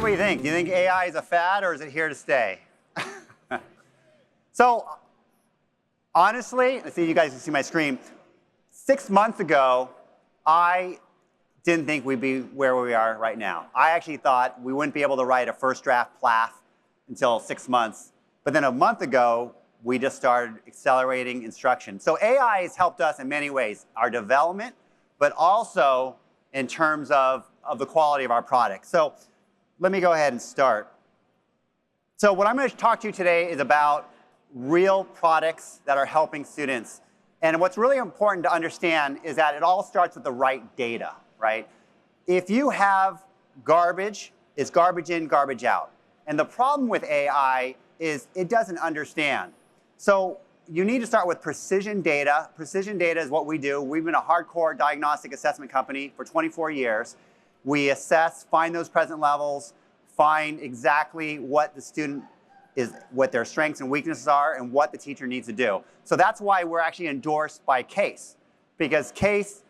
what you think. Do you think AI is a fad or is it here to stay? So honestly, let's see, you guys can see my screen. 6 months ago, I didn't think we'd be where we are right now. I actually thought we wouldn't be able to write a first draft PLAAF until 6 months. But then a month ago, we just started accelerating instruction. So AI has helped us in many ways, our development, but also in terms of the quality of our product. So let me go ahead and start. So what I'm going to talk to you today is about real products that are helping students. And what's really important to understand is that it all starts with the right data, right? If you have garbage, it's garbage in, garbage out. And the problem with AI is it doesn't understand. So you need to start with precision data. Precision data is what we do. We've been a hardcore diagnostic assessment company for 24 years. We assess, find those present levels, find exactly what the student is, what their strengths and weaknesses are, and what the teacher needs to do. So that's why we're actually endorsed by CASE, because CASE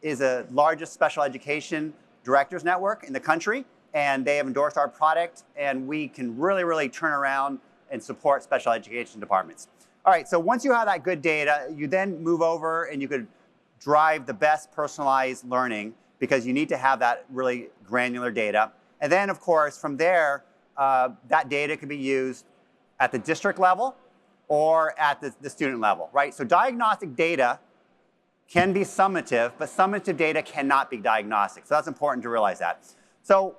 is the largest special education directors network in the country, and they have endorsed our product, and we can really, really turn around and support special education departments. All right, so once you have that good data, you then move over and you could drive the best personalized learning because you need to have that really granular data. And then, of course, from there, that data can be used at the district level or at the student level, right? So diagnostic data can be summative, but summative data cannot be diagnostic. So that's important to realize that. So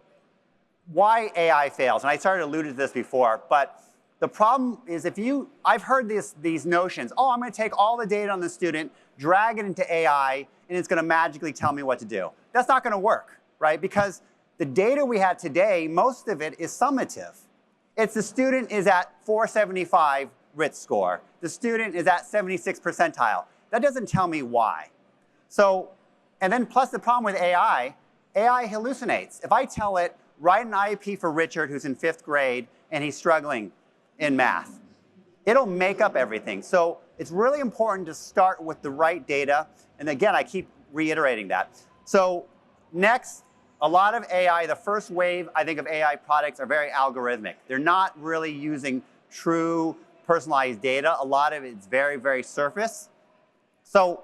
why AI fails, and I started to allude to this before, but the problem is I've heard these notions, oh, I'm going to take all the data on the student, drag it into AI, and it's going to magically tell me what to do. That's not going to work, right? Because the data we have today, most of it is summative. It's the student is at 475 RIT score. The student is at 76 percentile. That doesn't tell me why. So, and then plus the problem with AI hallucinates. If I tell it, write an IEP for Richard who's in 5th grade and he's struggling in math, it'll make up everything. So it's really important to start with the right data. And again, I keep reiterating that. So next, a lot of AI, the first wave, I think, of AI products are very algorithmic. They're not really using true personalized data. A lot of it's very, very surface. So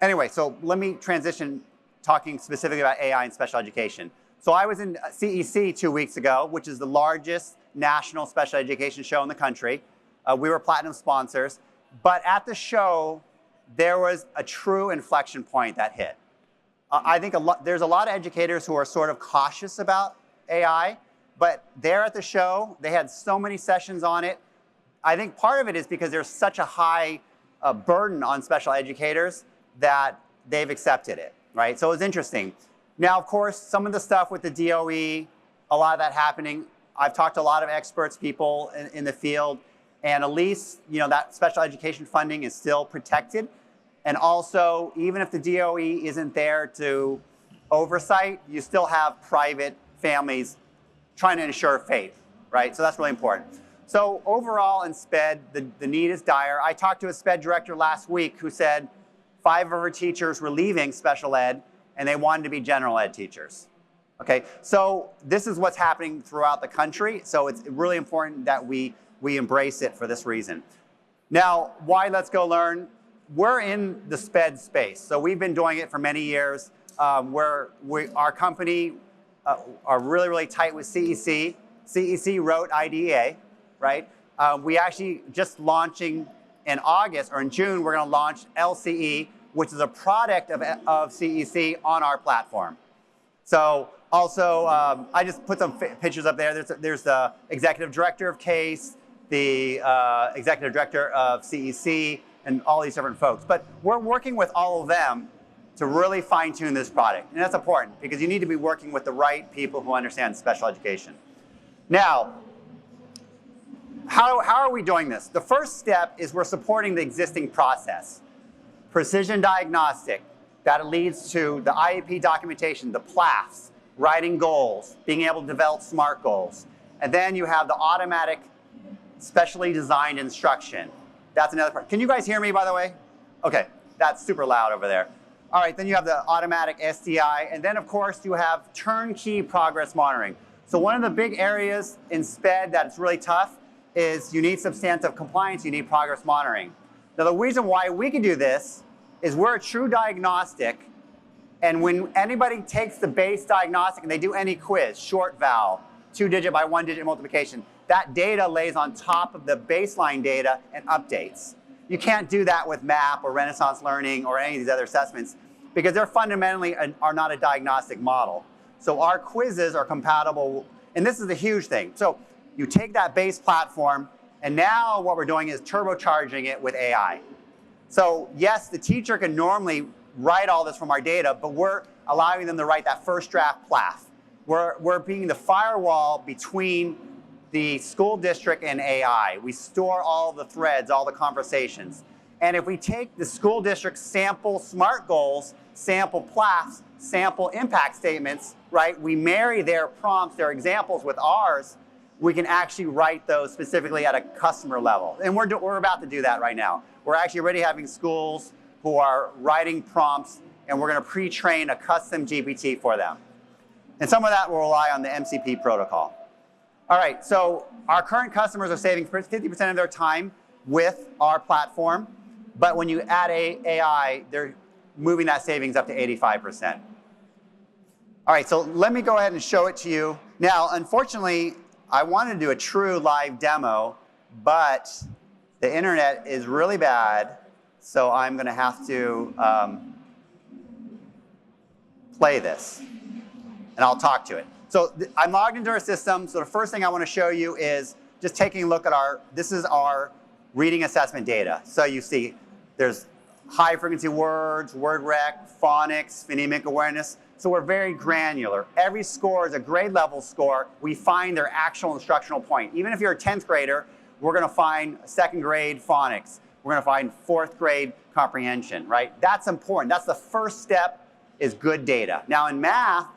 anyway, so let me transition talking specifically about AI in special education. So I was in CEC 2 weeks ago, which is the largest national special education show in the country. We were platinum sponsors. But at the show, there was a true inflection point that hit. I think there's a lot of educators who are sort of cautious about AI, but there at the show, they had so many sessions on it. I think part of it is because there's such a high burden on special educators that they've accepted it, right? So it was interesting. Now, of course, some of the stuff with the DOE, a lot of that happening. I've talked to a lot of experts, people in the field, and at least, you know, that special education funding is still protected. And also, even if the DOE isn't there to oversight, you still have private families trying to ensure faith, right? So that's really important. So overall in SPED, the need is dire. I talked to a SPED director last week who said 5 of her teachers were leaving special ed and they wanted to be general ed teachers. Okay, so this is what's happening throughout the country. So it's really important that we embrace it for this reason. Now, why Let's Go Learn? We're in the SPED space. So we've been doing it for many years. Our company are really, really tight with CEC. CEC wrote IDEA, right? We actually just launching in August, or in June, we're gonna launch LCE, which is a product of CEC on our platform. So also, I just put some pictures up there. There's the executive director of CASE, the executive director of CEC, and all these different folks. But we're working with all of them to really fine-tune this product. And that's important because you need to be working with the right people who understand special education. Now, how are we doing this? The first step is we're supporting the existing process. Precision diagnostic, that leads to the IEP documentation, the PLAAFPs, writing goals, being able to develop SMART goals. And then you have the automatic specially designed instruction. That's another part. Can you guys hear me, by the way? Okay, that's super loud over there. All right, then you have the automatic SDI, and then of course you have turnkey progress monitoring. So one of the big areas in SPED that's really tough is you need substantive compliance, you need progress monitoring. Now the reason why we can do this is we're a true diagnostic, and when anybody takes the base diagnostic and they do any quiz, short vowel, 2-digit by 1-digit multiplication, that data lays on top of the baseline data and updates. You can't do that with MAP or Renaissance Learning or any of these other assessments because they're fundamentally are not a diagnostic model. So our quizzes are compatible, and this is the huge thing. So you take that base platform, and now what we're doing is turbocharging it with AI. So yes, the teacher can normally write all this from our data, but we're allowing them to write that first draft PLAAF. We're being the firewall between the school district and AI. We store all the threads, all the conversations. And if we take the school district sample SMART goals, sample PLAAFs, sample impact statements, right? We marry their prompts, their examples with ours, we can actually write those specifically at a customer level. And we're about to do that right now. We're actually already having schools who are writing prompts, and we're going to pre-train a custom GPT for them. And some of that will rely on the MCP protocol. All right, so our current customers are saving 50% of their time with our platform, but when you add AI, they're moving that savings up to 85%. All right, so let me go ahead and show it to you. Now, unfortunately, I wanted to do a true live demo, but the internet is really bad, so I'm going to have to play this, and I'll talk to it. So I'm logged into our system, so the first thing I want to show you is just taking a look at this is our reading assessment data. So you see there's high frequency words, word rec, phonics, phonemic awareness. So we're very granular. Every score is a grade level score. We find their actual instructional point. Even if you're a 10th grader, we're going to find 2nd grade phonics. We're going to find 4th grade comprehension, right? That's important. That's the first step, is good data. Now in math,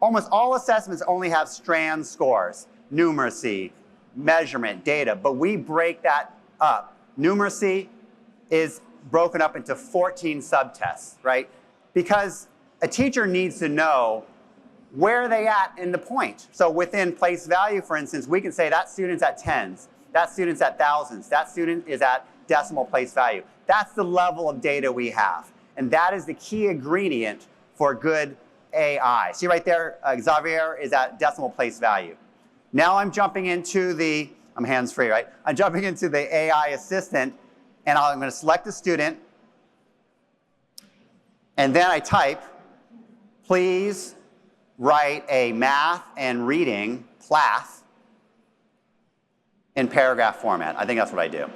almost all assessments only have strand scores, numeracy, measurement, data, but we break that up. Numeracy is broken up into 14 subtests, right? Because a teacher needs to know where are they at in the point. So within place value, for instance, we can say that student's at tens, that student's at thousands, that student is at decimal place value. That's the level of data we have. And that is the key ingredient for good AI. See right there, Xavier is at decimal place value. Now I'm jumping into I'm hands-free, right? I'm jumping into the AI assistant, and I'm going to select the student, and then I type, please write a math and reading PLAAF in paragraph format. I think that's what I do.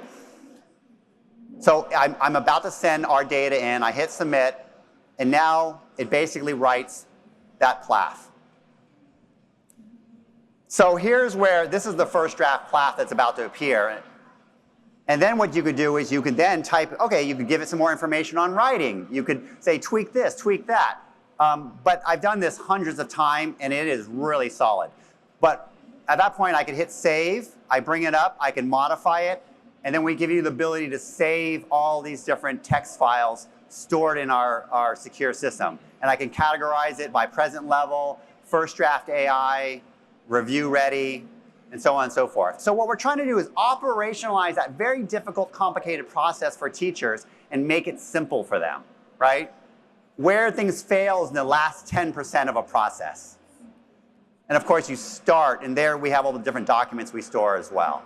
So I'm about to send our data in. I hit submit, and now it basically writes that PLAAF. So here's where, this is the first draft PLAAF that's about to appear. And then what you could do is you could then type, okay, you could give it some more information on writing. You could say, tweak this, tweak that. But I've done this hundreds of times, and it is really solid. But at that point, I could hit save. I bring it up. I can modify it. And then we give you the ability to save all these different text files stored in our secure system. And I can categorize it by present level, first draft AI, review ready, and so on and so forth. So what we're trying to do is operationalize that very difficult, complicated process for teachers and make it simple for them, right? Where things fail is in the last 10% of a process. And of course, you start, and there we have all the different documents we store as well.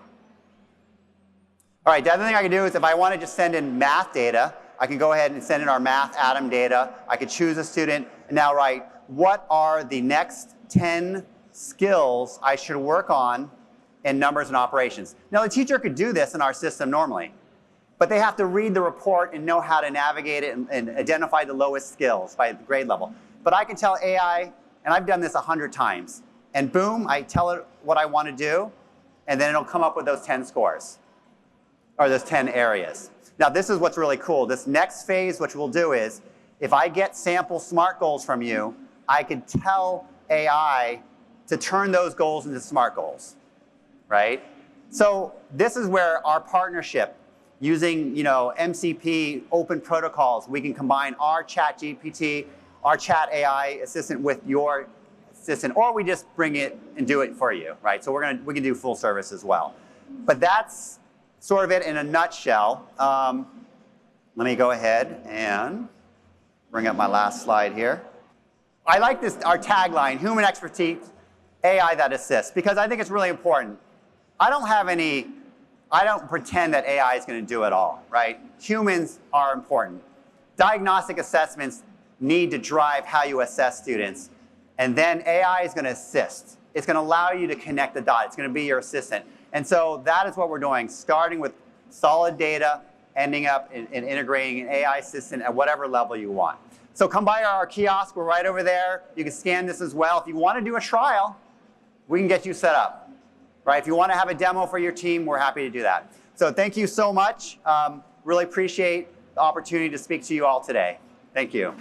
All right, the other thing I can do is if I want to just send in math data, I can go ahead and send in our math Atom data. I could choose a student and now write, what are the next 10 skills I should work on in numbers and operations? Now, the teacher could do this in our system normally, but they have to read the report and know how to navigate it and identify the lowest skills by the grade level. But I can tell AI, and I've done this 100 times, and boom, I tell it what I want to do, and then it'll come up with those 10 scores, or those 10 areas. Now, this is what's really cool. This next phase, which we'll do is, if I get sample SMART goals from you, I could tell AI to turn those goals into SMART goals, right? So this is where our partnership using MCP open protocols. We can combine our chat GPT, our chat AI assistant with your assistant, or we just bring it and do it for you, right? So we can do full service as well. But that's sort of it in a nutshell. Let me go ahead and bring up my last slide here. I like this, our tagline, human expertise, AI that assists, because I think it's really important. I don't pretend that AI is going to do it all, right? Humans are important. Diagnostic assessments need to drive how you assess students. And then AI is going to assist. It's going to allow you to connect the dots. It's going to be your assistant. And so that is what we're doing, starting with solid data, ending up in integrating an AI assistant at whatever level you want. So come by our kiosk. We're right over there. You can scan this as well. If you want to do a trial, we can get you set up. Right? If you want to have a demo for your team, we're happy to do that. So thank you so much. Really appreciate the opportunity to speak to you all today. Thank you.